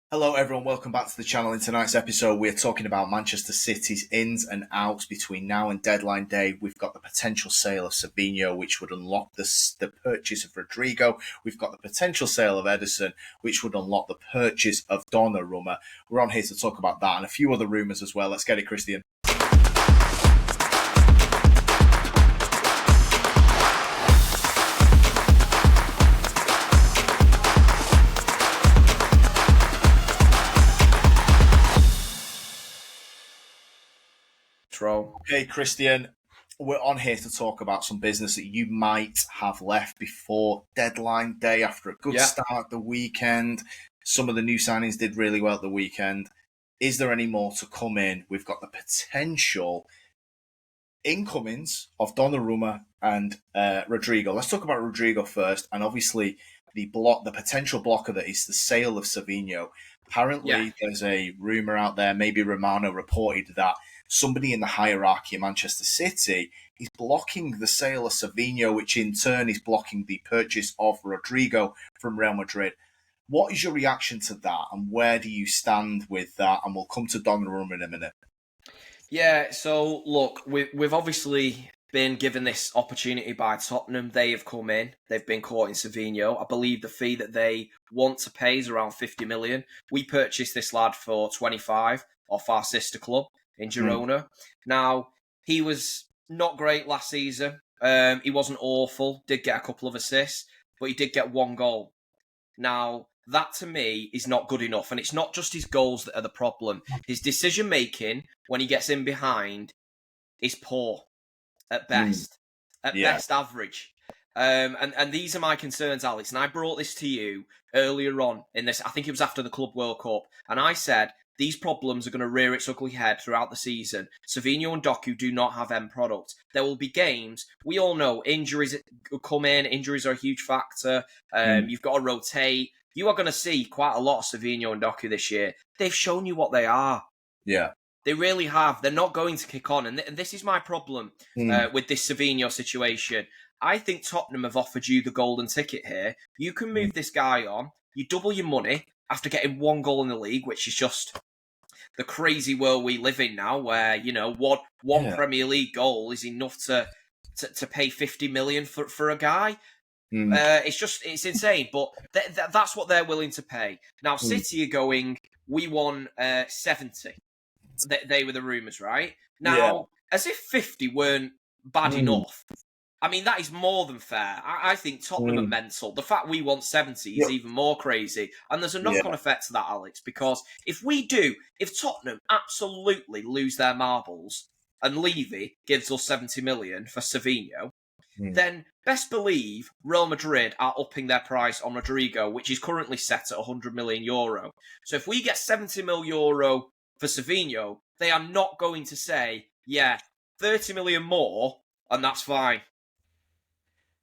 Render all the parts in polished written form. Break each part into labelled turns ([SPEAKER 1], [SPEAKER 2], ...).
[SPEAKER 1] Hello everyone, welcome back to the channel. In tonight's episode we're talking about Manchester City's ins and outs between now and deadline day. We've got the potential sale of Savinho, which would unlock the purchase of Rodrygo. We've got the potential sale of Ederson, which would unlock the purchase of Donnarumma. We're on here to talk about that and a few other rumours as well. Let's get it, Christian. Okay, Christian, we're on here to talk about some business that you might have left before deadline day after a good start the weekend. Some of the new signings did really well at the weekend. Is there any more to come in? We've got the potential incomings of Donnarumma and Rodrygo. Let's talk about Rodrygo first, and obviously the potential blocker that is the sale of Savinho. Apparently, there's a rumor out there, maybe Romano reported that somebody in the hierarchy of Manchester City is blocking the sale of Savinho, which in turn is blocking the purchase of Rodrygo from Real Madrid. What is your reaction to that, and where do you stand with that? And we'll come to Donnarumma in a minute.
[SPEAKER 2] Yeah, so look, we've obviously been given this opportunity by Tottenham. They have come in. They've been caught in Savinho. I believe the fee that they want to pay is around 50 million. We purchased this lad for 25 off our sister club in Girona. Now, he was not great last season. He wasn't awful. Did get a couple of assists, but he did get one goal. Now, that to me is not good enough. And it's not just his goals that are the problem. His decision-making, when he gets in behind, is poor at best. At best, average. And these are my concerns, Alex. And I brought this to you earlier on in this. I think it was after the Club World Cup. And I said, these problems are going to rear its ugly head throughout the season. Savinho and Doku do not have end product. There will be games. We all know injuries come in. Injuries are a huge factor. You've got to rotate. You are going to see quite a lot of Savinho and Doku this year. They've shown you what they are.
[SPEAKER 1] Yeah.
[SPEAKER 2] They really have. They're not going to kick on. And this is my problem with this Savinho situation. I think Tottenham have offered you the golden ticket here. You can move this guy on. You double your money after getting one goal in the league, which is just the crazy world we live in now, where, you know, one Premier League goal is enough to pay 50 million for a guy. It's insane, but that's what they're willing to pay. Now, City are going, we won 70. They were the rumours, right? Now, as if 50 weren't bad enough. I mean, that is more than fair. I think Tottenham are mental. The fact we want 70 is even more crazy. And there's a knock-on effect to that, Alex, because if Tottenham absolutely lose their marbles and Levy gives us 70 million for Savinho, then best believe Real Madrid are upping their price on Rodrygo, which is currently set at 100 million euro. So if we get 70 million euro for Savinho, they are not going to say, 30 million more, and that's fine.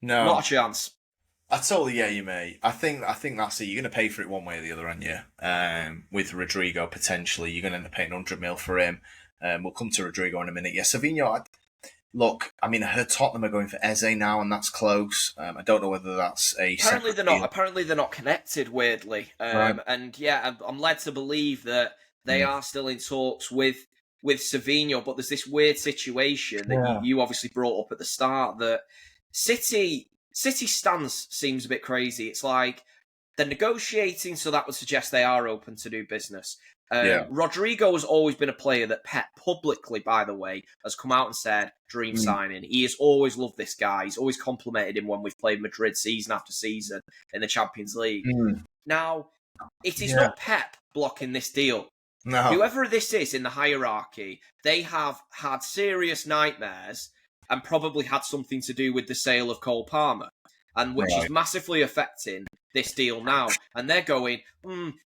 [SPEAKER 1] No,
[SPEAKER 2] not a chance.
[SPEAKER 1] I totally get you, mate. I think that's it. You're going to pay for it one way or the other, aren't you? With Rodrygo, potentially, you're going to end up paying 100 mil for him. We'll come to Rodrygo in a minute. Yeah, Savinho. I heard Tottenham are going for Eze now, and that's close. I don't know whether that's a.
[SPEAKER 2] Apparently they're not. Apparently they're not connected. Weirdly, right. And I'm led to believe that they are still in talks with Savinho. But there's this weird situation that you obviously brought up at the start that. City stance seems a bit crazy. It's like they're negotiating, so that would suggest they are open to do business. Rodrygo has always been a player that Pep publicly, by the way, has come out and said, dream signing. He has always loved this guy. He's always complimented him when we've played Madrid season after season in the Champions League. Now, it is not Pep blocking this deal.
[SPEAKER 1] No.
[SPEAKER 2] Whoever this is in the hierarchy, they have had serious nightmares and probably had something to do with the sale of Cole Palmer, and which is massively affecting this deal now. And they're going,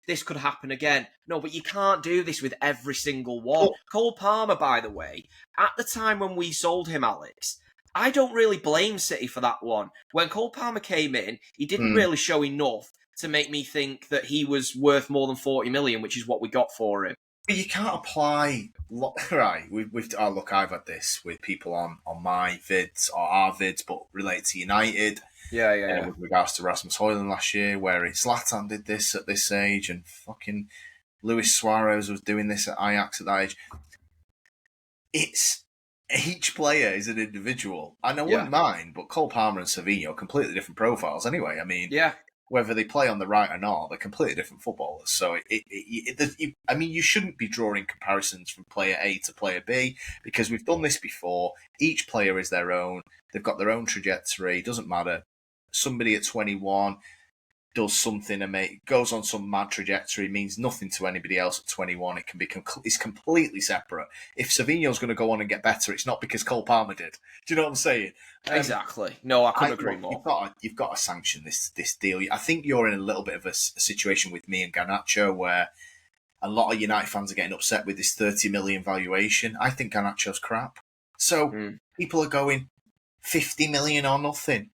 [SPEAKER 2] this could happen again. No, but you can't do this with every single one. Cole Palmer, by the way, at the time when we sold him, Alex, I don't really blame City for that one. When Cole Palmer came in, he didn't really show enough to make me think that he was worth more than 40 million, which is what we got for him.
[SPEAKER 1] But you can't apply right. We've look. I've had this with people on my vids or our vids, but related to United.
[SPEAKER 2] Yeah.
[SPEAKER 1] With regards to Rasmus Højlund last year, where Zlatan did this at this age, and fucking Luis Suarez was doing this at Ajax at that age. It's each player is an individual, and I wouldn't mind. But Cole Palmer and Savinho are completely different profiles. Anyway, I mean, whether they play on the right or not, they're completely different footballers. So, you shouldn't be drawing comparisons from player A to player B because we've done this before. Each player is their own. They've got their own trajectory. It doesn't matter. Somebody at 21 does something and goes on some mad trajectory, means nothing to anybody else at 21. It can be it's completely separate. If Savinho's going to go on and get better, it's not because Cole Palmer did. Do you know what I'm saying?
[SPEAKER 2] Exactly. No, I couldn't agree more.
[SPEAKER 1] You've got to sanction this deal. I think you're in a little bit of a situation with me and Garnacho where a lot of United fans are getting upset with this 30 million valuation. I think Garnacho's crap. So people are going 50 million or nothing.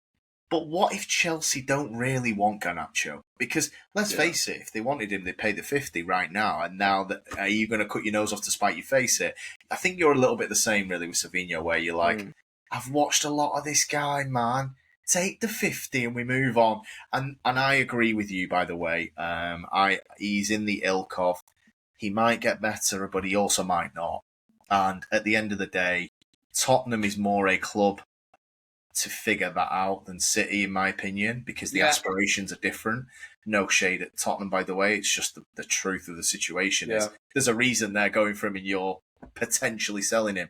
[SPEAKER 1] But what if Chelsea don't really want Garnacho? Because let's face it, if they wanted him, they'd pay the 50 right now. And now, are you going to cut your nose off to spite your face it? I think you're a little bit the same, really, with Savinho, where you're like, I've watched a lot of this guy, man. Take the 50 and we move on. And I agree with you, by the way. He's in the ilk of, he might get better, but he also might not. And at the end of the day, Tottenham is more a club to figure that out than City, in my opinion, because the aspirations are different. No shade at Tottenham, by the way. It's just the truth of the situation. There's a reason they're going for him and you're potentially selling him.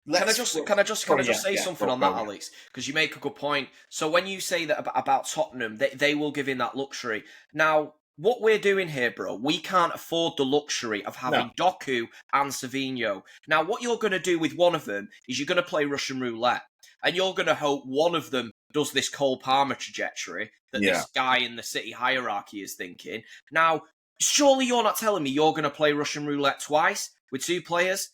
[SPEAKER 2] Can I just say something on that, Alex? Because you make a good point. So when you say that about Tottenham, they will give in that luxury. Now, what we're doing here, bro, we can't afford the luxury of having Doku and Savinho. Now, what you're going to do with one of them is you're going to play Russian roulette. And you're going to hope one of them does this Cole Palmer trajectory that this guy in the City hierarchy is thinking. Now, surely you're not telling me you're going to play Russian roulette twice with two players?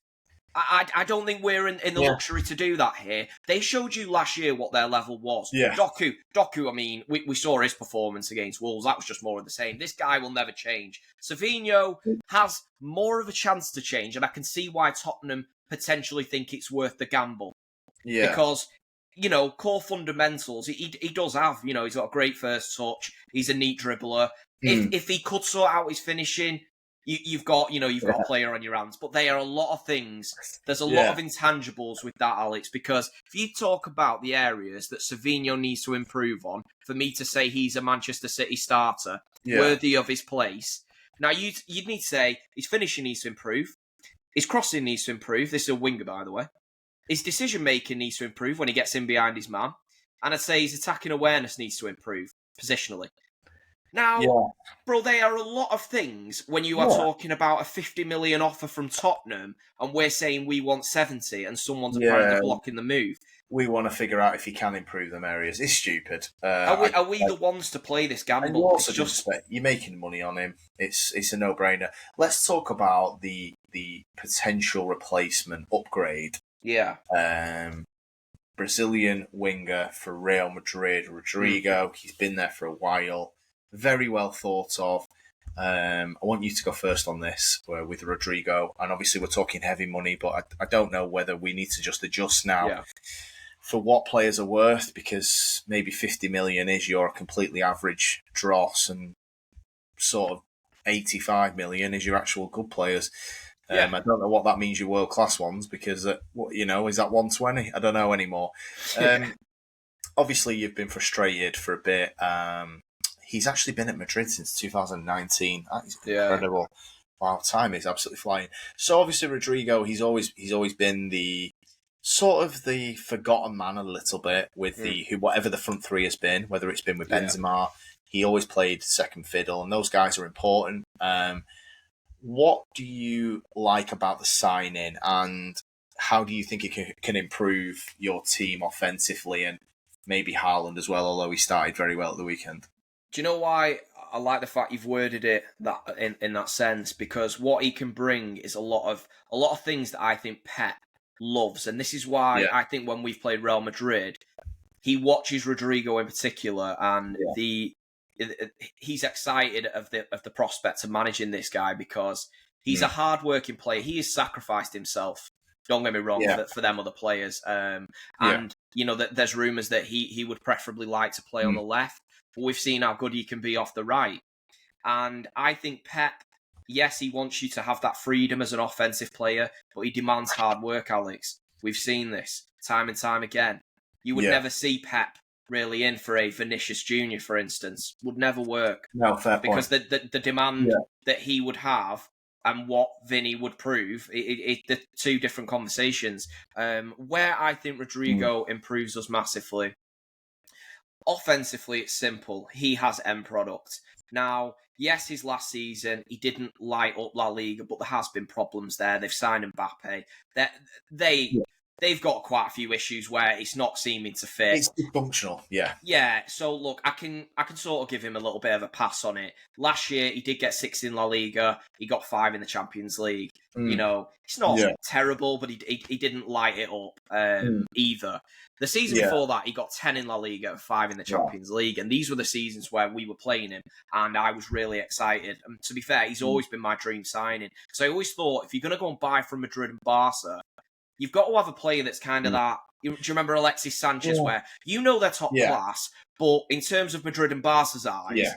[SPEAKER 2] I don't think we're in the luxury to do that here. They showed you last year what their level was. Doku, I mean, we saw his performance against Wolves. That was just more of the same. This guy will never change. Savinho has more of a chance to change, and I can see why Tottenham potentially think it's worth the gamble. Yeah. Because, core fundamentals, he does have, he's got a great first touch. He's a neat dribbler. If he could sort out his finishing, you've got a player on your hands. But they are a lot of things. There's a lot of intangibles with that, Alex, because if you talk about the areas that Savinho needs to improve on, for me to say he's a Manchester City starter, worthy of his place. Now, you'd need to say his finishing needs to improve. His crossing needs to improve. This is a winger, by the way. His decision-making needs to improve when he gets in behind his man. And I'd say his attacking awareness needs to improve, positionally. Now, bro, there are a lot of things when you are talking about a 50 million offer from Tottenham and we're saying we want 70 and someone's apparently blocking the move.
[SPEAKER 1] We want to figure out if he can improve them areas. It's stupid.
[SPEAKER 2] Are we the ones to play this gamble?
[SPEAKER 1] Also you're making money on him. It's a no-brainer. Let's talk about the potential replacement upgrade. Brazilian winger for Real Madrid, Rodrygo. He's been there for a while. Very well thought of. I want you to go first on this with Rodrygo. And obviously we're talking heavy money, but I don't know whether we need to just adjust now for what players are worth, because maybe 50 million is your completely average dross and sort of 85 million is your actual good players. I don't know what that means, your world-class ones, because, is that 120? I don't know anymore. Obviously, you've been frustrated for a bit. He's actually been at Madrid since 2019. That is incredible. Wow, time is absolutely flying. So, obviously, Rodrygo, he's always been the sort of the forgotten man a little bit with whatever the front three has been, whether it's been with Benzema. He always played second fiddle, and those guys are important. What do you like about the signing, and how do you think it can improve your team offensively, and maybe Haaland as well, although he started very well at the weekend?
[SPEAKER 2] Do you know why I like the fact you've worded it that in that sense? Because what he can bring is a lot of things that I think Pep loves, and this is why I think when we've played Real Madrid, he watches Rodrygo in particular, and he's excited of the prospect of managing this guy, because He's a hard-working player. He has sacrificed himself. Don't get me wrong, for them other players. And, you know, that there's rumours that he would preferably like to play on the left, but we've seen how good he can be off the right. And I think Pep, yes, he wants you to have that freedom as an offensive player, but he demands hard work, Alex. We've seen this time and time again. You would never see Pep really in for a Vinicius Junior, for instance. Would never work.
[SPEAKER 1] No, fair point.
[SPEAKER 2] Because the demand that he would have and what Vinny would prove, the two different conversations. Where I think Rodrygo improves us massively. Offensively, it's simple. He has end product. Now, yes, his last season, he didn't light up La Liga, but there has been problems there. They've signed Mbappe. They've got quite a few issues where it's not seeming to fit.
[SPEAKER 1] It's dysfunctional, yeah.
[SPEAKER 2] Yeah, so look, I can sort of give him a little bit of a pass on it. Last year, he did get 6 in La Liga. He got 5 in the Champions League. You know, it's not terrible, but he didn't light it up either. The season before that, he got 10 in La Liga, 5 in the Champions League, and these were the seasons where we were playing him, and I was really excited. And to be fair, he's always been my dream signing. So I always thought, if you're going to go and buy from Madrid and Barca, you've got to have a player that's kind of that. Do you remember Alexis Sanchez, where you know they're top class, but in terms of Madrid and Barca's eyes,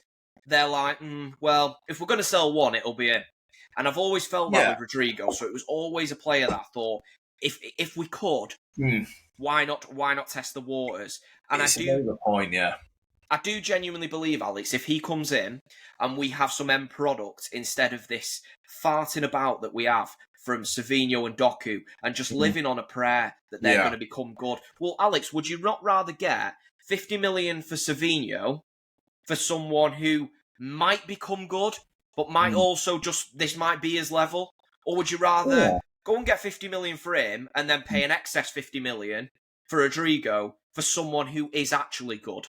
[SPEAKER 2] they're like, well, if we're going to sell one, it'll be him. And I've always felt that with Rodrygo, so it was always a player that I thought, if we could, why not test the waters? And
[SPEAKER 1] it's a point,
[SPEAKER 2] I do genuinely believe, Alex, if he comes in and we have some end product instead of this farting about that we have from Savinho and Doku and just living on a prayer that they're going to become good. Well, Alex, would you not rather get 50 million for Savinho for someone who might become good, but might also this might be his level? Or would you rather go and get 50 million for him and then pay an excess 50 million for Rodrygo for someone who is actually good?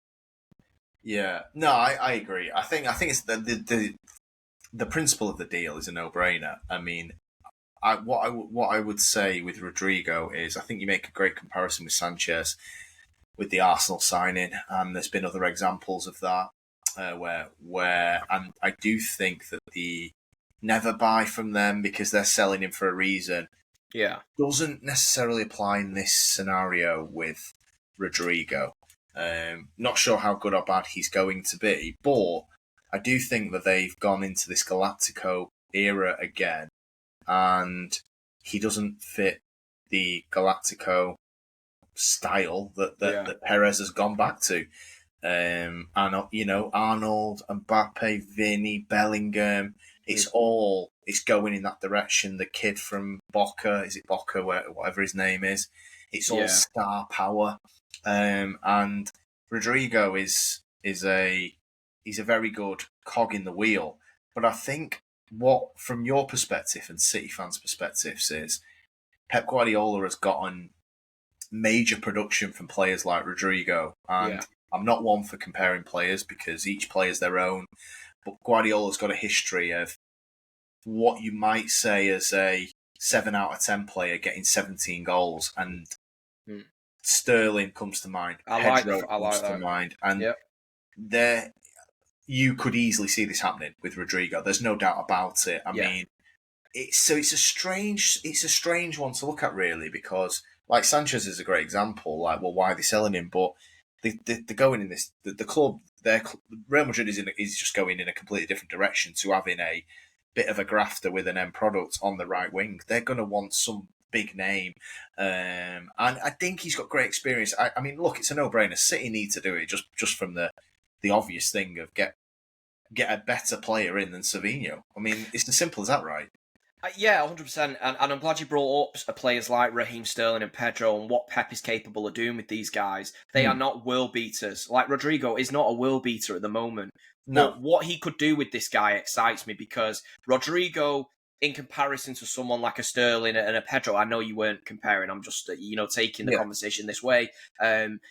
[SPEAKER 1] Yeah, no, I agree. I think it's the principle of the deal is a no-brainer. I mean, what I would say with Rodrygo is I think you make a great comparison with Sanchez with the Arsenal signing, and there's been other examples of that where and I do think that the never buy from them because they're selling him for a reason doesn't necessarily apply in this scenario with Rodrygo. Not sure how good or bad he's going to be, but I do think that they've gone into this Galactico era again, and he doesn't fit the Galactico style that Perez has gone back to. And you know, Arnold, Mbappe, Vinny, Bellingham, it's going in that direction. The kid from Boca, is it Boca, whatever his name is, it's all star power. And Rodrygo is a very good cog in the wheel. But I think what, from your perspective and City fans' perspectives, is Pep Guardiola has gotten major production from players like Rodrygo. And I'm not one for comparing players because each player's their own. But Guardiola's got a history of what you might say as a 7 out of 10 player getting 17 goals, and Sterling comes to mind. Pedro comes to mind. And there, you could easily see this happening with Rodrygo. There's no doubt about it. I mean, it's a strange one to look at, really, because like Sanchez is a great example. Like, well, why are they selling him? But they're going in this. The club, Real Madrid is just going in a completely different direction to having a bit of a grafter with an end product on the right wing. They're going to want some big name, and I think he's got great experience. I mean, look, it's a no-brainer. City need to do it just from the obvious thing of get a better player in than Savinho. I mean, it's as simple as that, right?
[SPEAKER 2] Yeah, 100%. And I'm glad you brought up players like Raheem Sterling and Pedro and what Pep is capable of doing with these guys. They are not world beaters. Like Rodrygo is not a world beater at the moment. No. But what he could do with this guy excites me, because Rodrygo, in comparison to someone like a Sterling and a Pedro, I know you weren't comparing, I'm just taking the conversation this way.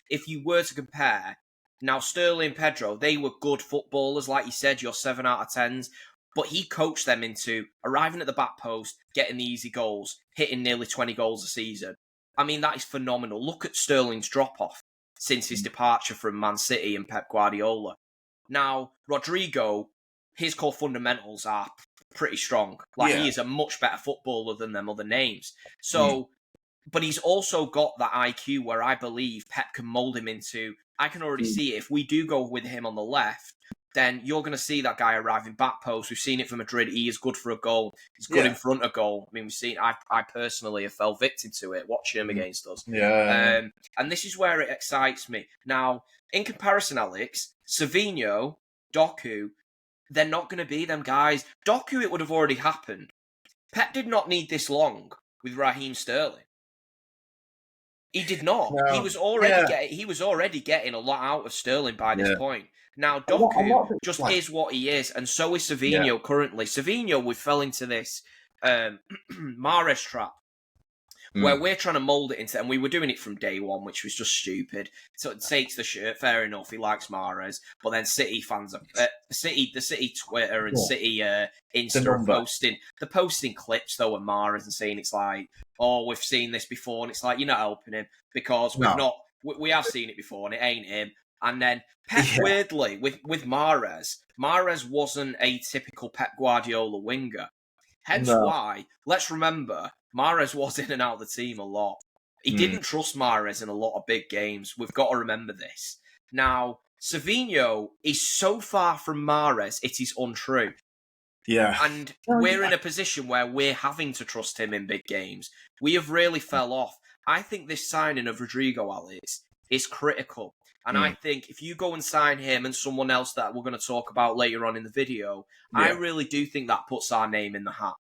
[SPEAKER 2] If you were to compare, now Sterling and Pedro, they were good footballers, like you said, your 7 out of 10s. But he coached them into arriving at the back post, getting the easy goals, hitting nearly 20 goals a season. I mean, that is phenomenal. Look at Sterling's drop-off since his departure from Man City and Pep Guardiola. Now, Rodrygo, his core fundamentals are pretty strong. Like, he is a much better footballer than them other names. So, but he's also got that IQ where I believe Pep can mould him into. I can already see it. If we do go with him on the left, then you're going to see that guy arriving back post. We've seen it for Madrid. He is good for a goal. He's good in front of goal. I mean, we've seen. I personally have fell victim to it watching him against us. And this is where it excites me. Now, in comparison, Alex, Savinho, Doku, they're not going to be them guys. Doku, it would have already happened. Pep did not need this long with Raheem Sterling. He did not. No. He was already getting a lot out of Sterling by this point. Now, Doku just is what he is, and so is Savinho currently. Savinho, we fell into this Mahrez trap, where we're trying to mould it into, and we were doing it from day one, which was just stupid. So it takes the shirt, fair enough, he likes Mahrez, but then City fans, the City Twitter and City Insta are posting clips though of Mahrez and saying it's like, oh, we've seen this before, and it's like, you're not helping him, because we have seen it before, and it ain't him. And then Pep, weirdly, with Mahrez wasn't a typical Pep Guardiola winger. Hence why, let's remember, Mahrez was in and out of the team a lot. He didn't trust Mahrez in a lot of big games. We've got to remember this. Now, Savinho is so far from Mahrez, it is untrue.
[SPEAKER 1] Yeah.
[SPEAKER 2] And we're in a position where we're having to trust him in big games. We have really fell off. I think this signing of Rodrygo, Alex, is critical. And I think if you go and sign him and someone else that we're going to talk about later on in the video, I really do think that puts our name in the hat.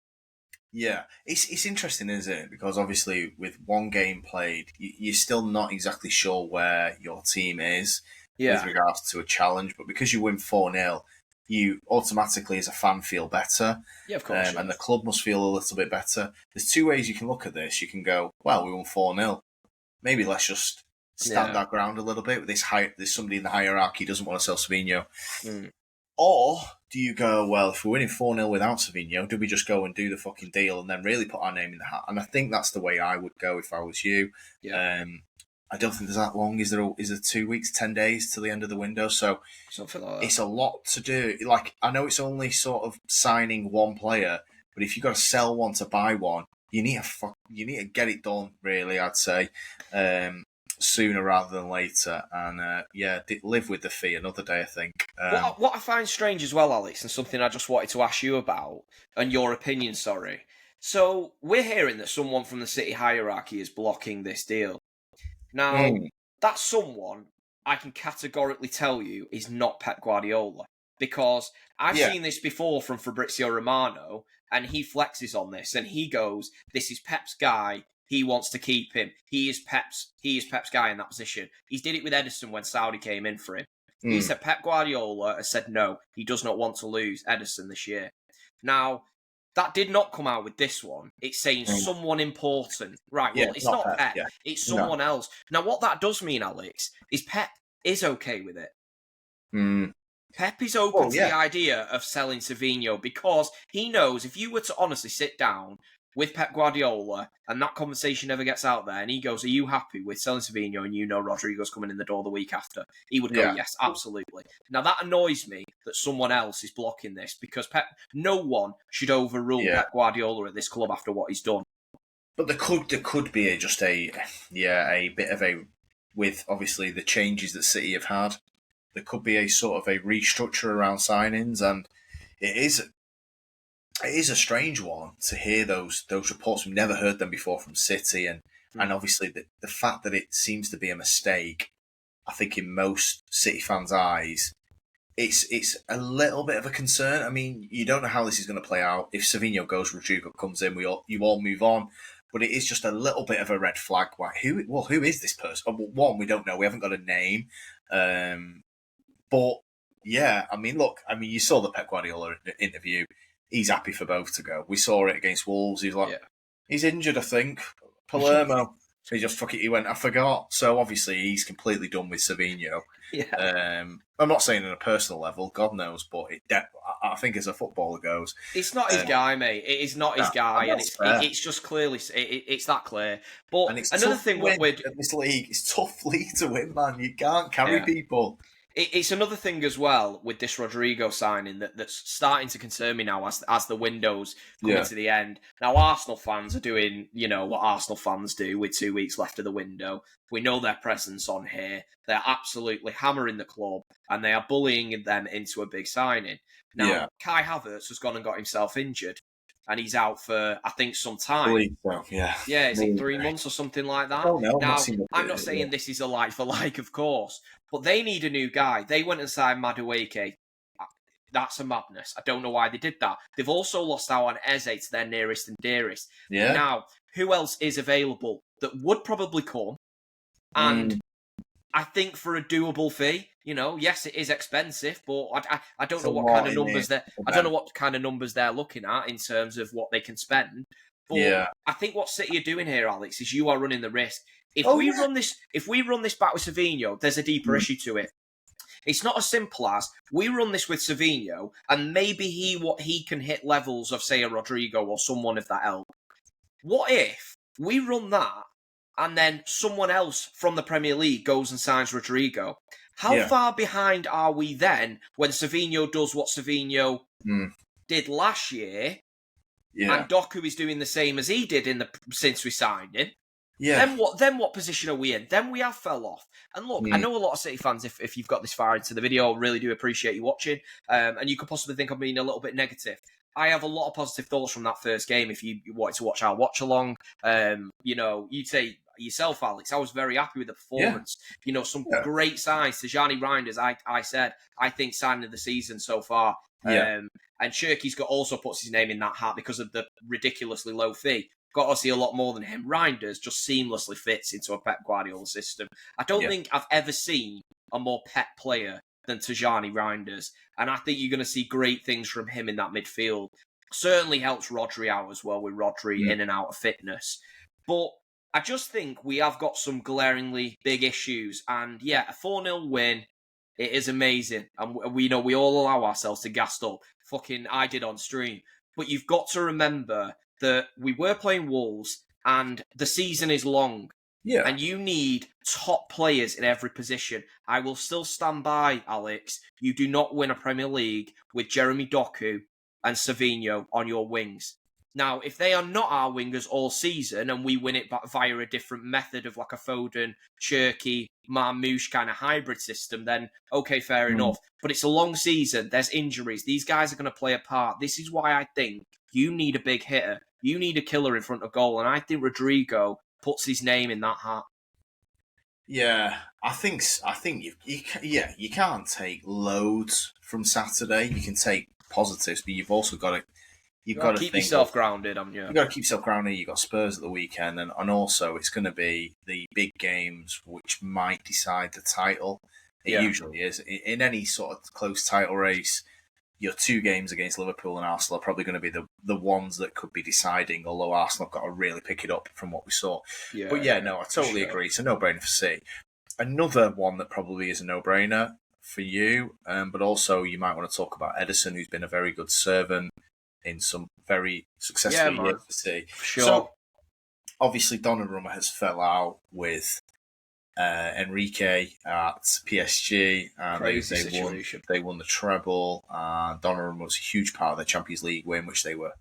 [SPEAKER 1] Yeah, it's interesting, isn't it? Because obviously with one game played, you're still not exactly sure where your team is with regards to a challenge. But because you win 4-0, you automatically as a fan feel better.
[SPEAKER 2] Yeah, of course.
[SPEAKER 1] And the club must feel a little bit better. There's two ways you can look at this. You can go, well, we won 4-0. Maybe let's just stand our ground a little bit. There's somebody in the hierarchy who doesn't want to sell Savinho. Or do you go, well, if we're winning 4-0 without Savinho, do we just go and do the fucking deal and then really put our name in the hat? And I think that's the way I would go if I was you.
[SPEAKER 2] Yeah.
[SPEAKER 1] I don't think there's that long. Is there 2 weeks, 10 days to the end of the window? So
[SPEAKER 2] something like that.
[SPEAKER 1] It's a lot to do. Like, I know it's only sort of signing one player, but if you've got to sell one to buy one, you need to get it done, really, I'd say. Sooner rather than later, and live with the fee another day, I think.
[SPEAKER 2] What I find strange as well, Alex, and something I just wanted to ask you about, and your opinion, sorry. So, we're hearing that someone from the City hierarchy is blocking this deal. Now, that someone, I can categorically tell you, is not Pep Guardiola, because I've seen this before from Fabrizio Romano, and he flexes on this, and he goes, this is Pep's guy, he wants to keep him. He is Pep's guy in that position. He did it with Ederson when Saudi came in for him. He said Pep Guardiola has said no, he does not want to lose Ederson this year. Now, that did not come out with this one. It's saying someone important. Right, well, it's not Pep. It's someone else. Now, what that does mean, Alex, is Pep is okay with it. Pep is open to the idea of selling Savinho because he knows if you were to honestly sit down with Pep Guardiola and that conversation never gets out there and he goes, are you happy with selling Savinho and you know Rodrygo's coming in the door the week after? He would go, yes, absolutely. Now that annoys me that someone else is blocking this because no one should overrule Pep Guardiola at this club after what he's done.
[SPEAKER 1] But there could be a bit of a, with obviously the changes that City have had, there could be a sort of a restructure around signings, and it is a strange one to hear those reports. We've never heard them before from City, and obviously the fact that it seems to be a mistake, I think in most City fans' eyes, it's a little bit of a concern. I mean, you don't know how this is going to play out. If Savinho goes, Rodrygo comes in, you all move on. But it is just a little bit of a red flag. Who is this person? One, we don't know. We haven't got a name. But yeah, you saw the Pep Guardiola interview. He's happy for both to go. We saw it against Wolves. He's like, he's injured, I think. Palermo. He went, I forgot. So obviously he's completely done with Savinho.
[SPEAKER 2] Yeah.
[SPEAKER 1] I'm not saying on a personal level, God knows, but I think as a footballer goes,
[SPEAKER 2] it's not his guy, mate. It is not his guy, and it's just clearly it's that clear. But
[SPEAKER 1] and it's
[SPEAKER 2] another thing,
[SPEAKER 1] in this league, it's a tough league to win, man. You can't carry people.
[SPEAKER 2] It's another thing as well with this Rodrygo signing that's starting to concern me now as the window's coming to the end. Now, Arsenal fans are doing, what Arsenal fans do with 2 weeks left of the window. We know their presence on here. They're absolutely hammering the club, and they are bullying them into a big signing. Now, Kai Havertz has gone and got himself injured, and he's out for, I think, some time.
[SPEAKER 1] I believe so, yeah.
[SPEAKER 2] Yeah, is it 3 months or something like that?
[SPEAKER 1] Oh, no,
[SPEAKER 2] now, I'm not saying this is a like for like, of course, but they need a new guy. They went and signed Madueke. That's a madness. I don't know why they did that. They've also lost out on Eze to their nearest and dearest.
[SPEAKER 1] Yeah.
[SPEAKER 2] Now, who else is available that would probably come? And I think for a doable fee, yes, it is expensive, but I don't know what kind of numbers I don't know what kind of numbers they're looking at in terms of what they can spend. But I think what City are doing here, Alex, is you are running the risk. If we run this back with Savinho, there's a deeper issue to it. It's not as simple as we run this with Savinho, and maybe he can hit levels of, say, a Rodrygo or someone of that ilk. What if we run that, and then someone else from the Premier League goes and signs Rodrygo? How far behind are we then when Savinho does what Savinho did last year? And Doku is doing the same as he did since we signed him. Yeah. Then what position are we in? Then we have fell off. And look, I know a lot of City fans, if you've got this far into the video, I really do appreciate you watching. And you could possibly think I'm being a little bit negative. I have a lot of positive thoughts from that first game. If you wanted to watch our watch along, you'd say yourself, Alex, I was very happy with the performance. Some great signs. Tijani Reinders, I said, I think signing of the season so far. And Cherky's also puts his name in that hat because of the ridiculously low fee. Got to see a lot more than him. Reinders just seamlessly fits into a Pep Guardiola system. I don't think I've ever seen a more Pep player than Tijani Reinders. And I think you're going to see great things from him in that midfield. Certainly helps Rodri out as well, with Rodri in and out of fitness. But I just think we have got some glaringly big issues. And a 4-0 win, it is amazing. And we all allow ourselves to gas up. Fucking I did on stream. But you've got to remember that we were playing Wolves and the season is long. Yeah. And you need top players in every position. I will still stand by, Alex. You do not win a Premier League with Jeremy Doku and Savinho on your wings. Now, if they are not our wingers all season and we win it via a different method of like a Foden, Cherky, Marmoush kind of hybrid system, then okay, fair enough. But it's a long season. There's injuries. These guys are going to play a part. This is why I think you need a big hitter. You need a killer in front of goal. And I think Rodrygo puts his name in that hat.
[SPEAKER 1] Yeah, I think you can't take loads from Saturday. You can take positives, but you've also got to
[SPEAKER 2] keep yourself grounded.
[SPEAKER 1] You've got to keep yourself grounded. You've got Spurs at the weekend, and also it's going to be the big games which might decide the title. It usually is. In any sort of close title race, your 2 games against Liverpool and Arsenal are probably going to be the ones that could be deciding, although Arsenal have got to really pick it up from what we saw. I totally agree. It's a no-brainer for City. Another one that probably is a no-brainer for you, but also you might want to talk about Ederson, who's been a very good servant in some very successful years for City.
[SPEAKER 2] Sure.
[SPEAKER 1] So, obviously, Donnarumma has fell out with Enrique at PSG, and they won the treble. Donnarumma was a huge part of the Champions League win, which they were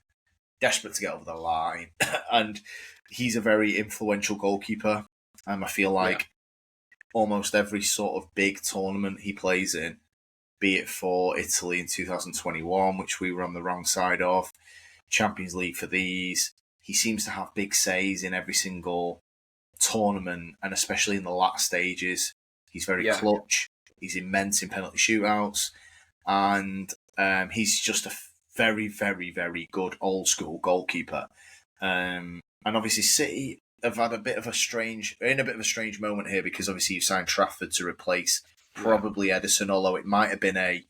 [SPEAKER 1] desperate to get over the line. And he's a very influential goalkeeper. I feel like almost every sort of big tournament he plays in, be it for Italy in 2021, which we were on the wrong side of, Champions League for these, he seems to have big says in every single tournament, and especially in the last stages. He's very clutch. He's immense in penalty shootouts, and he's just a very, very, very good old school goalkeeper. And obviously, City have had a bit of a strange moment here, because obviously you signed Trafford to replace probably Ederson, although it might have been a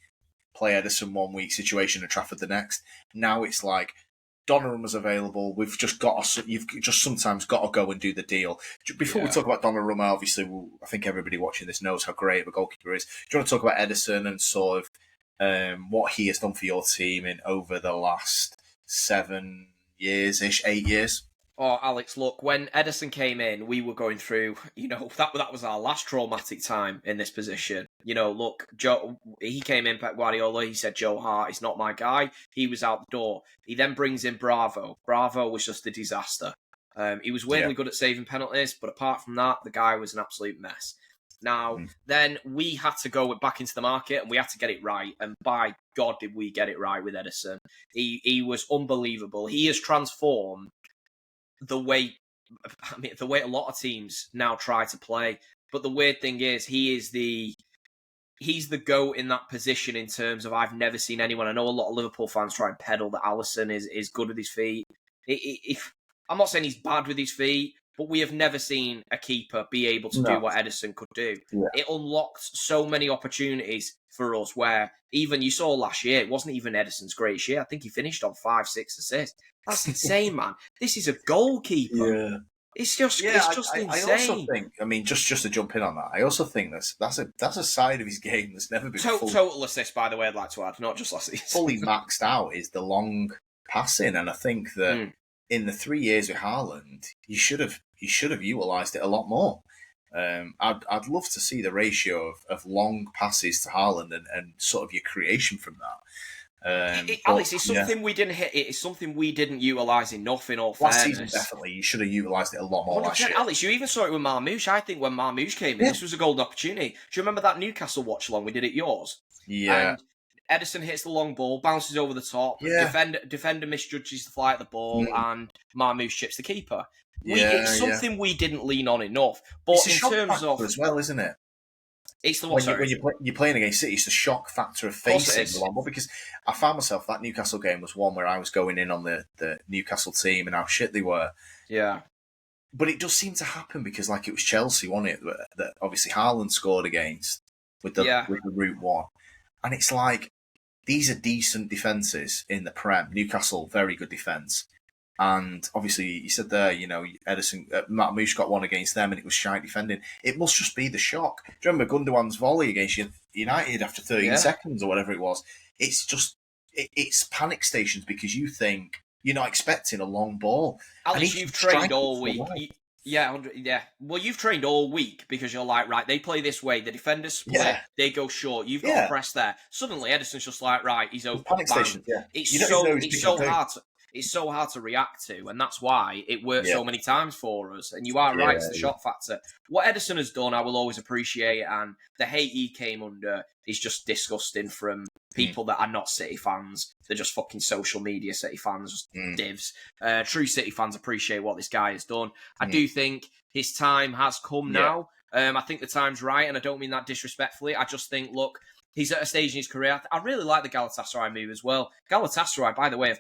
[SPEAKER 1] play Ederson 1 week situation and Trafford the next. Now it's like Donnarumma's available. You've just sometimes got to go and do the deal. Before we talk about Donnarumma, obviously, I think everybody watching this knows how great of a goalkeeper is. Do you want to talk about Ederson and sort of what he has done for your team in over the last 7 years-ish, 8 years?
[SPEAKER 2] Oh, Alex, look, when Ederson came in, we were going through, that was our last traumatic time in this position. Look, he came in, Pep Guardiola, he said, Joe Hart is not my guy. He was out the door. He then brings in Bravo. Bravo was just a disaster. He was weirdly good at saving penalties, but apart from that, the guy was an absolute mess. Now, then we had to go back into the market and we had to get it right. And by God, did we get it right with Ederson. He was unbelievable. He has transformed the way a lot of teams now try to play. But the weird thing is, he's the GOAT in that position in terms of I've never seen anyone. I know a lot of Liverpool fans try and peddle that Alisson is good with his feet. I'm not saying he's bad with his feet, but we have never seen a keeper be able to do what Ederson could do. Yeah. It unlocked so many opportunities for us where even you saw last year, it wasn't even Ederson's greatest year. I think he finished on 5-6 assists. That's insane, man. This is a goalkeeper. Yeah. It's just insane.
[SPEAKER 1] I also think, just to jump in on that, I also think that's a side of his game that's never been
[SPEAKER 2] total assist, by the way, I'd like to add, not just last season.
[SPEAKER 1] Fully maxed out is the long passing, and I think that in the 3 years with Haaland, you should have utilised it a lot more. I'd love to see the ratio of long passes to Haaland and sort of your creation from that.
[SPEAKER 2] Alex, it's something we didn't hit. It's something we didn't utilise enough. In all fairness,
[SPEAKER 1] last season definitely you should have utilised it a lot more. Last year.
[SPEAKER 2] Alex, you even saw it with Marmoush. I think when Marmoush came in, this was a golden opportunity. Do you remember that Newcastle watch along we did at yours?
[SPEAKER 1] Yeah.
[SPEAKER 2] And Ederson hits the long ball, bounces over the top. Yeah. Defender misjudges the flight of the ball, and Marmoush chips the keeper. It's something we didn't lean on enough. But
[SPEAKER 1] it's in terms of as well, isn't it?
[SPEAKER 2] It's the
[SPEAKER 1] when you're playing against City, it's the shock factor of facing the long ball. Because I found myself, that Newcastle game was one where I was going in on the Newcastle team and how shit they were.
[SPEAKER 2] Yeah.
[SPEAKER 1] But it does seem to happen because, like, it was Chelsea, wasn't it? That obviously Haaland scored against with the Route 1. And it's like, these are decent defences in the Prem. Newcastle, very good defence. And obviously, you said there, Ederson, Marmoush got one against them and it was shite defending. It must just be the shock. Do you remember Gundogan's volley against United after 13 seconds or whatever it was? It's just, it's panic stations because you think you're not expecting a long ball.
[SPEAKER 2] Alex, you've trained all week. Well, you've trained all week because you're like, right, they play this way, the defenders split, they go short, you've got to press there. Suddenly, Ederson's just like, right, he's open.
[SPEAKER 1] Panic stations,
[SPEAKER 2] It's so hard to react to, and that's why it works so many times for us. And you are right, it's the shock factor. What Ederson has done, I will always appreciate, and the hate he came under is just disgusting from people that are not City fans. They're just fucking social media City fans, just divs. True City fans appreciate what this guy has done. I do think his time has come now. I think the time's right, and I don't mean that disrespectfully. I just think, look, he's at a stage in his career. I really like the Galatasaray move as well. Galatasaray, by the way,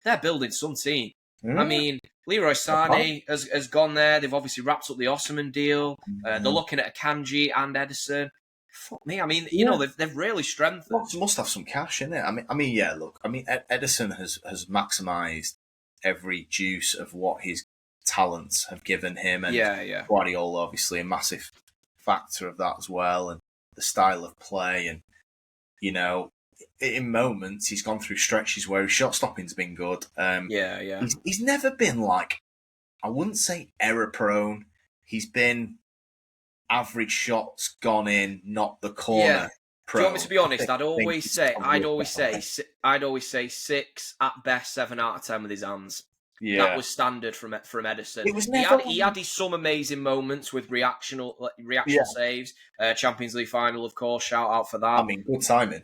[SPEAKER 2] they're building some team. I mean, Leroy Sané has gone there. They've obviously wrapped up the Osimhen deal. They're looking at Akanji and Ederson. Fuck me. I mean, they've really strengthened.
[SPEAKER 1] Well, must have some cash in it. Ederson has maximised every juice of what his talents have given him. And Guardiola, obviously, a massive factor of that as well. And the style of play. And, in moments, he's gone through stretches where his shot stopping's been good. He's never been I wouldn't say error prone. He's been average shots gone in, not the corner.
[SPEAKER 2] Prone. Do you want me to be honest? I'd always say 6 at best, 7 out of 10 with his hands. Yeah. That was standard from Ederson.
[SPEAKER 1] It was never...
[SPEAKER 2] He had some amazing moments with reaction saves. Champions League final, of course. Shout out for that.
[SPEAKER 1] I mean, good timing.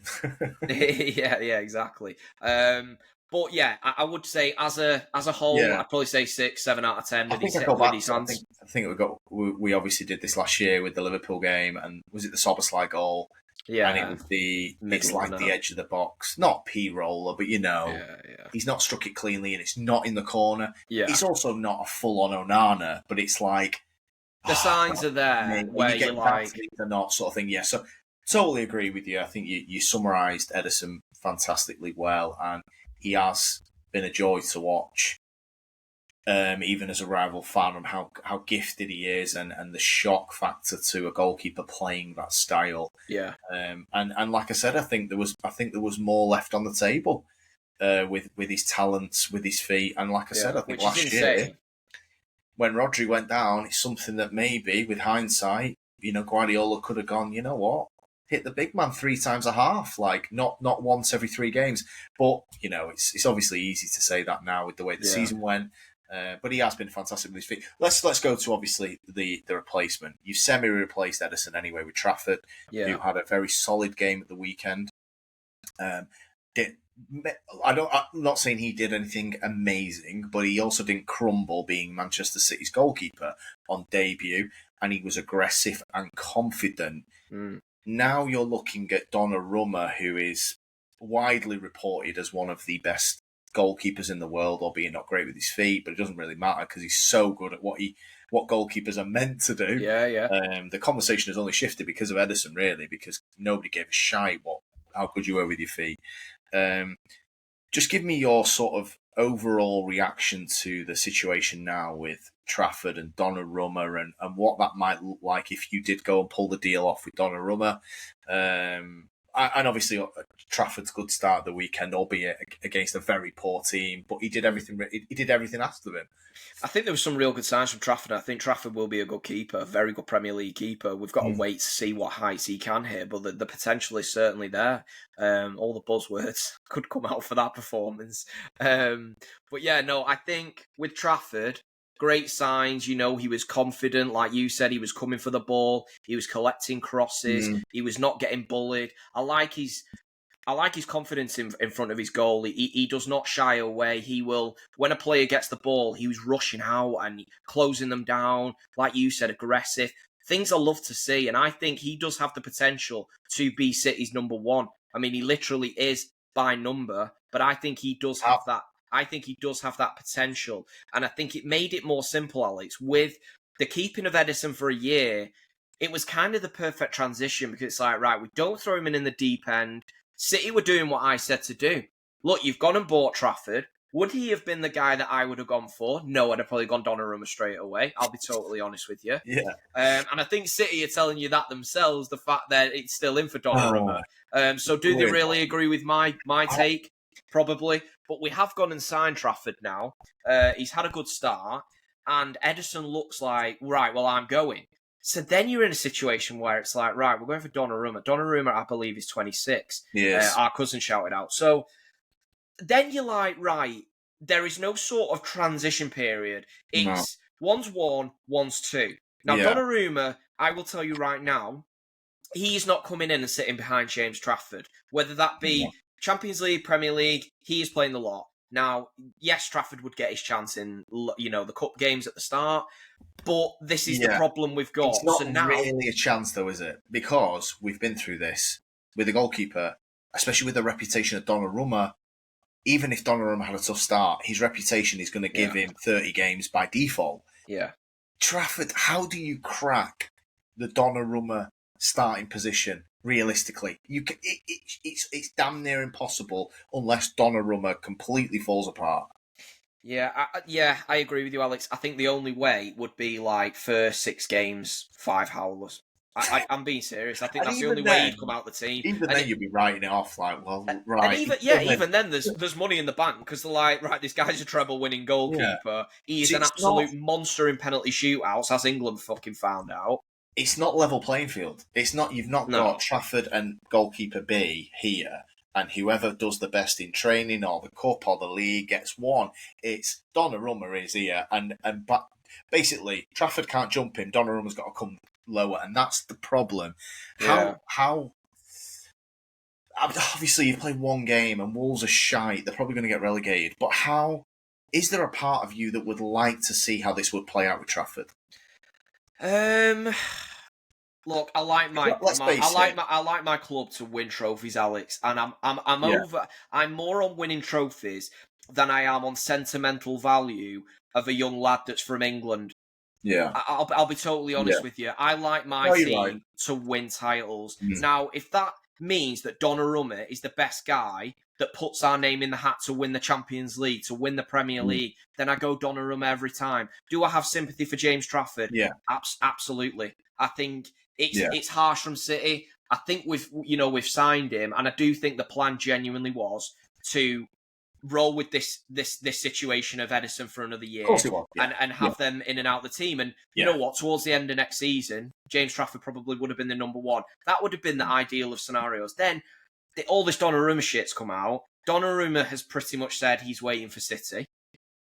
[SPEAKER 2] yeah, exactly. But yeah, I would say as a whole, I'd probably say 6, 7 out of 10 with his hands.
[SPEAKER 1] I think we obviously did this last year with the Liverpool game, and was it the Szoboszlai goal? Yeah, and it was it's like the edge of the box, not P-roller, but he's not struck it cleanly and it's not in the corner. Yeah. It's also not a full-on Onana, but it's like...
[SPEAKER 2] The signs are there where you're like...
[SPEAKER 1] They're not sort of thing, So, totally agree with you. I think you summarised Ederson fantastically well, and he has been a joy to watch, even as a rival fan, and how gifted he is, and the shock factor to a goalkeeper playing that style.
[SPEAKER 2] Yeah.
[SPEAKER 1] And like I said, I think there was more left on the table with his talents, with his feet, and like I said, I think last year when Rodri went down, it's something that maybe, with hindsight, Guardiola could have gone, you know what? Hit the big man 3 times a half, like not once every 3 games. But, it's obviously easy to say that now with the way the season went. But he has been fantastic with his feet. Let's go to obviously the replacement. You semi-replaced Ederson anyway with Trafford, who had a very solid game at the weekend. I'm not saying he did anything amazing, but he also didn't crumble being Manchester City's goalkeeper on debut, and he was aggressive and confident. Now you're looking at Donnarumma, who is widely reported as one of the best goalkeepers in the world, albeit not great with his feet, but it doesn't really matter because he's so good at what goalkeepers are meant to do. The conversation has only shifted because of Ederson, really, because nobody gave a shite how good you were with your feet. Just give me your sort of overall reaction to the situation now with Trafford and Donnarumma and what that might look like if you did go and pull the deal off with Donnarumma. And obviously Trafford's good start of the weekend, albeit against a very poor team, but he did everything asked of him.
[SPEAKER 2] I think there was some real good signs from Trafford. I think Trafford will be a good keeper, a very good Premier League keeper. We've got to wait to see what heights he can hit, but the potential is certainly there. All the buzzwords could come out for that performance. But yeah, no, I think with Trafford, great signs. He was confident. Like you said, he was coming for the ball. He was collecting crosses. He was not getting bullied. I like his confidence in front of his goal. He does not shy away. He will, when a player gets the ball, he was rushing out and closing them down. Like you said, aggressive. Things I love to see. And I think he does have the potential to be City's number one. I mean, he literally is by number, but I think he does have that. I think he does have that potential. And I think it made it more simple, Alex. With the keeping of Ederson for a year, it was kind of the perfect transition because it's like, right, we don't throw him in the deep end. City were doing what I said to do. Look, you've gone and bought Trafford. Would he have been the guy that I would have gone for? No, I'd have probably gone Donnarumma straight away. I'll be totally honest with you.
[SPEAKER 1] Yeah.
[SPEAKER 2] And I think City are telling you that themselves, the fact that it's still in for Donnarumma. So do they really agree with my take? Probably. But we have gone and signed Trafford now. He's had a good start. And Ederson looks like, right, well, I'm going. So then you're in a situation where it's like, right, we're going for Donnarumma. Donnarumma, I believe, is 26.
[SPEAKER 1] Yes.
[SPEAKER 2] Our cousin shouted out. So then you're like, right, there is no sort of transition period. It's one's 1, one's 2. Now, Donnarumma, I will tell you right now, he's not coming in and sitting behind James Trafford. Whether that be Champions League, Premier League, he is playing the lot. Now, yes, Trafford would get his chance in, the cup games at the start, but this is the problem we've got.
[SPEAKER 1] It's not really a chance, though, is it? Because we've been through this with the goalkeeper, especially with the reputation of Donnarumma. Even if Donnarumma had a tough start, his reputation is going to give him 30 games by default.
[SPEAKER 2] Yeah.
[SPEAKER 1] Trafford, how do you crack the Donnarumma starting position realistically? It's damn near impossible unless Donnarumma completely falls apart.
[SPEAKER 2] Yeah, I agree with you, Alex. I think the only way would be like first 6 games, 5 howlers. I'm being serious. I think that's the only way he'd come out the team.
[SPEAKER 1] Even then, you'd be writing it off like, well, right.
[SPEAKER 2] And even then, there's money in the bank because they're like, right, this guy's a treble-winning goalkeeper. Yeah. He is an absolute monster in penalty shootouts, as England fucking found out.
[SPEAKER 1] It's not level playing field. It's not. You've not got Trafford and goalkeeper B here, and whoever does the best in training or the cup or the league gets one. It's Donnarumma is here, but basically Trafford can't jump him. Donnarumma's got to come lower, and that's the problem. How obviously you play one game and Wolves are shite, they're probably going to get relegated, but how is there a part of you that would like to see how this would play out with Trafford?
[SPEAKER 2] Look, I like my club to win trophies, Alex, and I'm more on winning trophies than I am on sentimental value of a young lad that's from England.
[SPEAKER 1] Yeah,
[SPEAKER 2] I'll be totally honest with you. I like my team to win titles. Now, if that means that Donnarumma is the best guy that puts our name in the hat to win the Champions League, to win the Premier League, then I go Donnarumma every time. Do I have sympathy for James Trafford?
[SPEAKER 1] Yeah,
[SPEAKER 2] absolutely. I think it's harsh from City. I think we've signed him, and I do think the plan genuinely was to roll with this situation of Ederson for another year,
[SPEAKER 1] Of course he will. Yeah.
[SPEAKER 2] and have them in and out the team. And you know what? Towards the end of next season, James Trafford probably would have been the number one. That would have been the ideal of scenarios. Then all this Donnarumma shit's come out. Donnarumma has pretty much said he's waiting for City,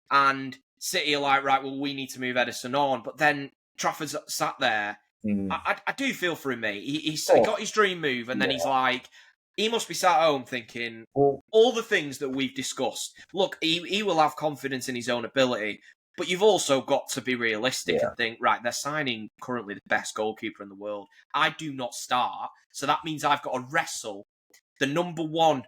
[SPEAKER 2] and City are like, right, well, we need to move Ederson on. But then Trafford's sat there. I do feel for him, mate. He got his dream move, and then he's like, he must be sat at home thinking, all the things that we've discussed. Look, he will have confidence in his own ability, but you've also got to be realistic and think, right, they're signing currently the best goalkeeper in the world. I do not start, so that means I've got to wrestle the number one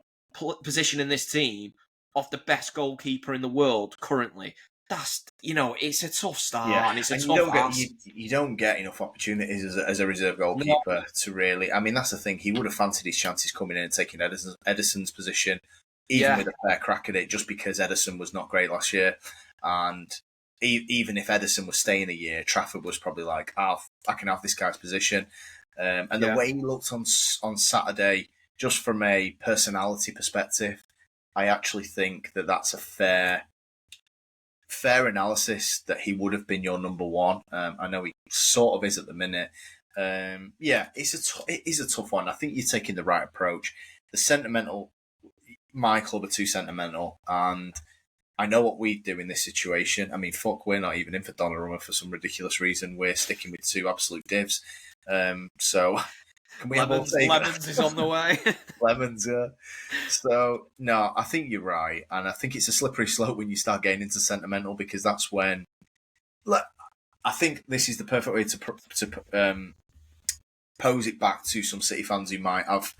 [SPEAKER 2] position in this team of the best goalkeeper in the world currently. That's, it's a tough start, and it's a tough ask.
[SPEAKER 1] You don't get enough opportunities as a reserve goalkeeper to really. I mean, that's the thing. He would have fancied his chances coming in and taking Ederson's position, even with a fair crack at it, just because Ederson was not great last year. And even if Ederson was staying a year, Trafford was probably like, I can have this guy's position. And the way he looked on Saturday, just from a personality perspective, I actually think that that's a fair analysis, that he would have been your number one. I know he sort of is at the minute. It is a tough one. I think you're taking the right approach. The sentimental, my club are too sentimental, and I know what we do in this situation. I mean, fuck, we're not even in for Donnarumma for some ridiculous reason. We're sticking with two absolute divs. So can we
[SPEAKER 2] Lemons is on the way.
[SPEAKER 1] Lemons, yeah. So, no, I think you're right. And I think it's a slippery slope when you start getting into sentimental, because that's when... I think this is the perfect way to pose it back to some City fans who might have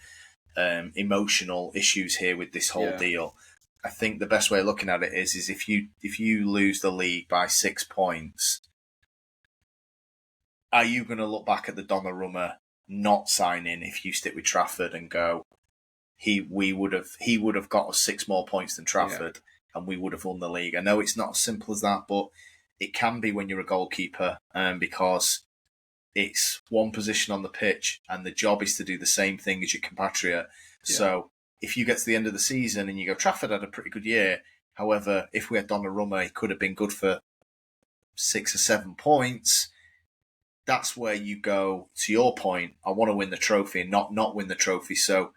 [SPEAKER 1] emotional issues here with this whole deal. I think the best way of looking at it is if you lose the league by 6 points, are you going to look back at the Donnarumma not signing if you stick with Trafford and go, he would have got us 6 more points than Trafford and we would have won the league? I know it's not as simple as that, but it can be when you're a goalkeeper, because it's one position on the pitch and the job is to do the same thing as your compatriot. So if you get to the end of the season and you go, Trafford had a pretty good year, however, if we had Donnarumma, he could have been good for 6 or 7 points. That's where you go, to your point, I want to win the trophy and not win the trophy. So,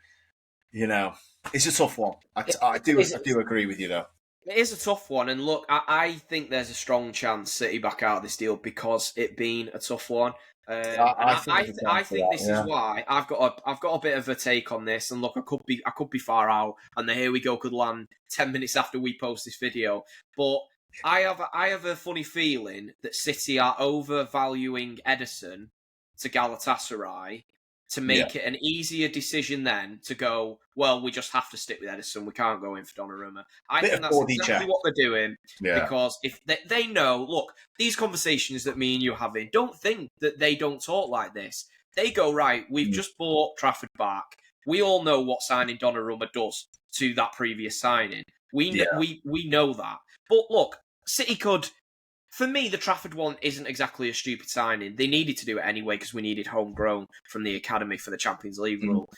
[SPEAKER 1] it's a tough one. I do agree with you, though.
[SPEAKER 2] It is a tough one. And look, I think there's a strong chance City back out of this deal because it being a tough one. I think this is why I've got a bit of a take on this. And look, I could be far out, and the Here We Go could land 10 minutes after we post this video. But I have a funny feeling that City are overvaluing Ederson to Galatasaray to make it an easier decision then to go, well, we just have to stick with Ederson. We can't go in for Donnarumma. I think that's exactly what they're doing, because if they know, look, these conversations that me and you are having, don't think that they don't talk like this. They go, right, we've just bought Trafford back. We all know what signing Donnarumma does to that previous signing. We know that. But look, City could... For me, the Trafford one isn't exactly a stupid signing. They needed to do it anyway because we needed homegrown from the academy for the Champions League rule.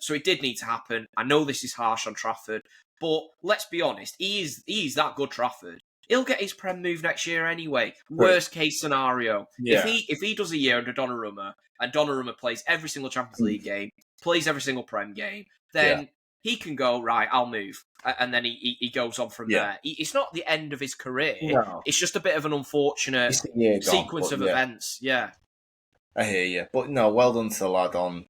[SPEAKER 2] So it did need to happen. I know this is harsh on Trafford, but let's be honest, he's that good, Trafford. He'll get his Prem move next year anyway. Worst case scenario. If he does a year under Donnarumma, and Donnarumma plays every single Champions League game, plays every single Prem game, then he can go, right, I'll move. And then he goes on from there. It's not the end of his career. No. It's just a bit of an unfortunate sequence of events. Yeah.
[SPEAKER 1] I hear you. But no, well done to the lad on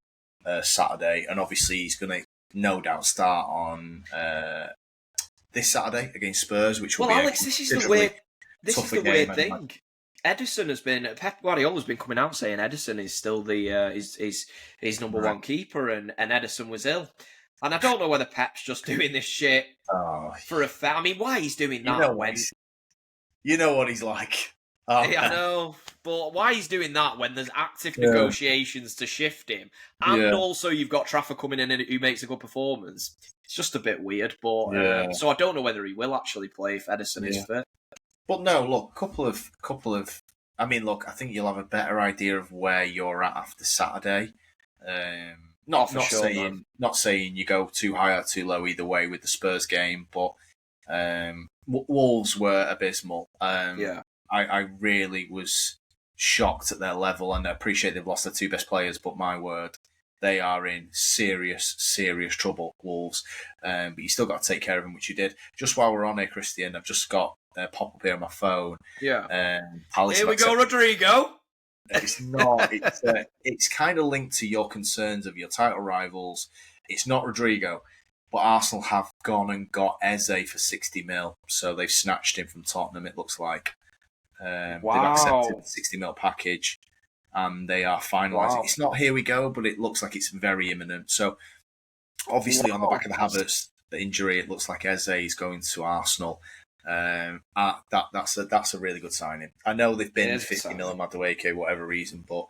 [SPEAKER 1] Saturday. And obviously he's going to no doubt start on this Saturday against Spurs, which will be
[SPEAKER 2] Alex, this is the weird thing. Ederson has been... Pep Guardiola's been coming out saying Ederson is still the his number one keeper, and Ederson was ill. And I don't know whether Pep's just doing this shit for a fact. I mean, why he's doing that
[SPEAKER 1] You know what he's like.
[SPEAKER 2] I know, but why he's doing that when there's active negotiations to shift him, and also you've got Trafford coming in who makes a good performance. It's just a bit weird, but so I don't know whether he will actually play if Ederson is fit.
[SPEAKER 1] But no, look, couple of. I mean, look, I think you'll have a better idea of where you're at after Saturday. Not saying you go too high or too low either way with the Spurs game, but Wolves were abysmal.
[SPEAKER 2] Yeah.
[SPEAKER 1] I really was shocked at their level, and I appreciate they've lost their two best players, but my word, they are in serious, serious trouble, Wolves. But you still got to take care of them, which you did. Just while we're on here, Christian, I've just got a pop-up here on my phone.
[SPEAKER 2] Yeah.
[SPEAKER 1] Palace
[SPEAKER 2] Here we go, Rodrygo.
[SPEAKER 1] It's not. It's kind of linked to your concerns of your title rivals. It's not Rodrygo, but Arsenal have gone and got Eze for 60 mil, so they've snatched him from Tottenham. It looks like they've accepted the 60 mil package, and they are finalising. Wow. It's not here we go, but it looks like it's very imminent. So obviously, on the back of the Havertz injury, it looks like Eze is going to Arsenal. That's a really good signing. I know they've been 50 mil on Madueke, whatever reason, but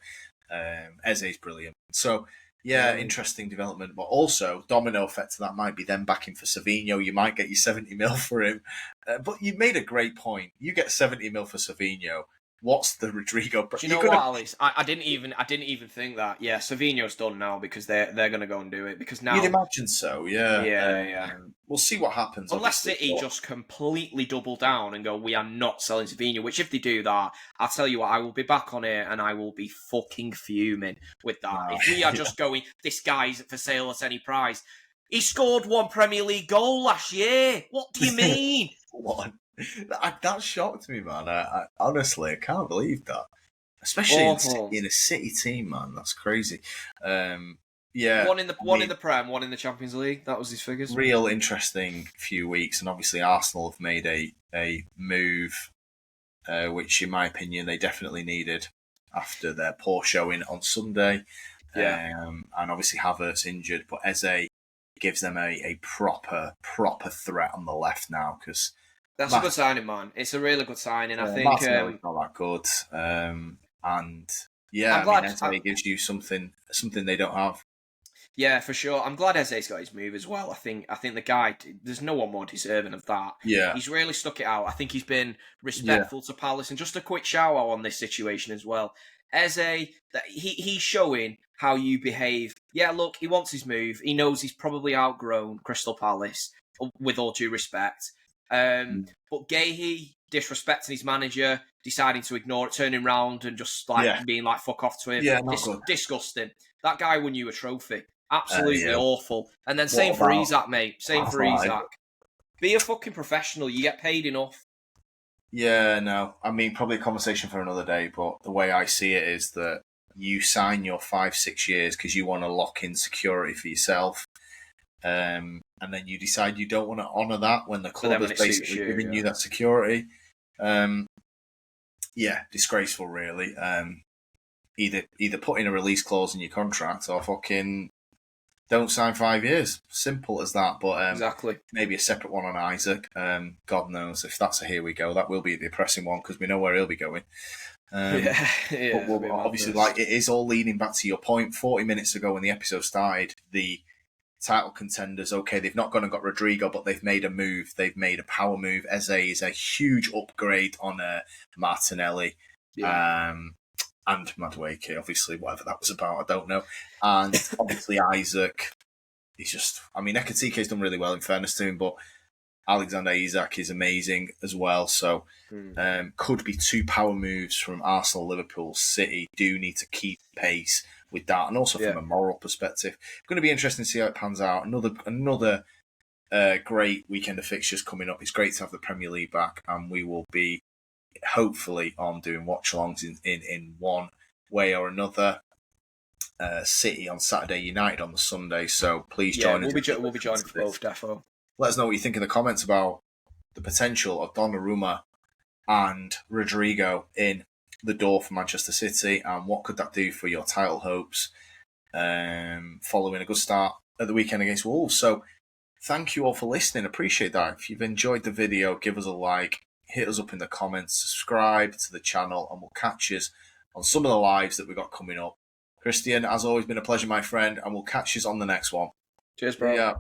[SPEAKER 1] Eze is brilliant. So interesting development, but also domino effect to that might be them backing for Savinho. You might get your 70 mil for him, but you made a great point. You get 70 mil for Savinho. What's the Rodrygo?
[SPEAKER 2] Do you know what, Alice? I didn't even think that. Yeah, Savinho's done now because they're going to go and do it because now
[SPEAKER 1] you'd imagine so. Yeah,
[SPEAKER 2] yeah.
[SPEAKER 1] We'll see what happens.
[SPEAKER 2] Unless City just completely double down and go, we are not selling Savinho. Which if they do that, I'll tell you what, I will be back on it and I will be fucking fuming with that. If we are just going, this guy's for sale at any price. He scored one Premier League goal last year. What do you mean?
[SPEAKER 1] One. That shocked me, man. I honestly, I can't believe that. Especially in a City team, man. That's crazy.
[SPEAKER 2] One in the Prem, one in the Champions League. That was his figures.
[SPEAKER 1] Real interesting few weeks, and obviously Arsenal have made a move, which, in my opinion, they definitely needed after their poor showing on Sunday.
[SPEAKER 2] Yeah.
[SPEAKER 1] And obviously Havertz injured, but Eze gives them a proper threat on the left now because.
[SPEAKER 2] That's a good signing, man. It's a really good signing. I think
[SPEAKER 1] Martinelli's not that good, Eze gives you something they don't have.
[SPEAKER 2] Yeah, for sure. I'm glad Eze's got his move as well. I think the guy, there's no one more deserving of that.
[SPEAKER 1] Yeah,
[SPEAKER 2] he's really stuck it out. I think he's been respectful to Palace, and just a quick shout out on this situation as well. Eze, he's showing how you behave. Yeah, look, he wants his move. He knows he's probably outgrown Crystal Palace, with all due respect. But Gahey disrespecting his manager, deciding to ignore it, turning around and just being like fuck off to him.
[SPEAKER 1] Yeah,
[SPEAKER 2] disgusting. That guy won you a trophy. Absolutely awful. And then same for Isak, mate. Same for Isak. Be a fucking professional. You get paid enough.
[SPEAKER 1] Yeah, no. I mean, probably a conversation for another day, but the way I see it is that you sign your 5-6 years because you want to lock in security for yourself. And then you decide you don't want to honour that when the club is basically giving you that security. Disgraceful, really. Either put in a release clause in your contract or fucking don't sign 5 years. Simple as that. But
[SPEAKER 2] exactly.
[SPEAKER 1] Maybe a separate one on Isak. God knows if that's a here we go. That will be a depressing one because we know where he'll be going. But obviously, like it is all leading back to your point. 40 minutes ago when the episode started, the title contenders, okay, they've not gone and got Rodrygo, but they've made a move. They've made a power move. Eze is a huge upgrade on Martinelli and Madueke, obviously, whatever that was about, I don't know. And obviously Isak, he's just, I mean, Ekatike's done really well in fairness to him, but Alexander Isak is amazing as well. So could be 2 power moves from Arsenal, Liverpool, City. Do need to keep pace with that, and also from a moral perspective. Going to be interesting to see how it pans out. Another great weekend of fixtures coming up. It's great to have the Premier League back, and we will be hopefully on doing watch-alongs in one way or another. City on Saturday, United on the Sunday. So please join us.
[SPEAKER 2] We'll be joining for both, defo.
[SPEAKER 1] Let us know what you think in the comments about the potential of Donnarumma and Rodrygo in the door for Manchester City, and what could that do for your title hopes following a good start at the weekend against Wolves. So thank you all for listening. Appreciate that. If you've enjoyed the video, give us a like, hit us up in the comments, subscribe to the channel, and we'll catch us on some of the lives that we've got coming up. Christian, as always, been a pleasure, my friend, and we'll catch you on the next one.
[SPEAKER 2] Cheers, bro.
[SPEAKER 1] Yeah.